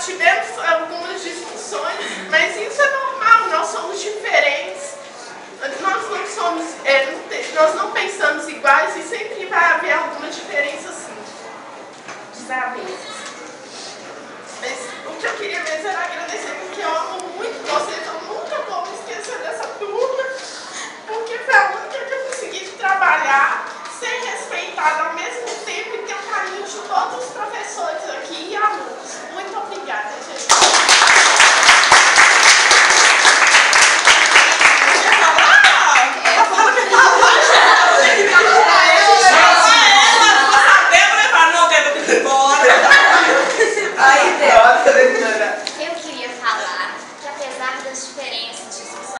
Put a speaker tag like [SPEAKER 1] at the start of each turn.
[SPEAKER 1] tivemos algumas discussões, mas isso é normal, nós somos diferentes, nós não pensamos iguais e sempre vai haver alguma diferença sim, desavenças. Mas o que eu queria mesmo era agradecer, porque eu amo muito vocês, eu nunca vou me esquecer dessa turma, porque foi a única que eu consegui trabalhar, ser respeitada ao mesmo tempo e ter o carinho de todos os professores aqui e alunos. Muito obrigada, gente.
[SPEAKER 2] Eu queria falar que apesar das diferenças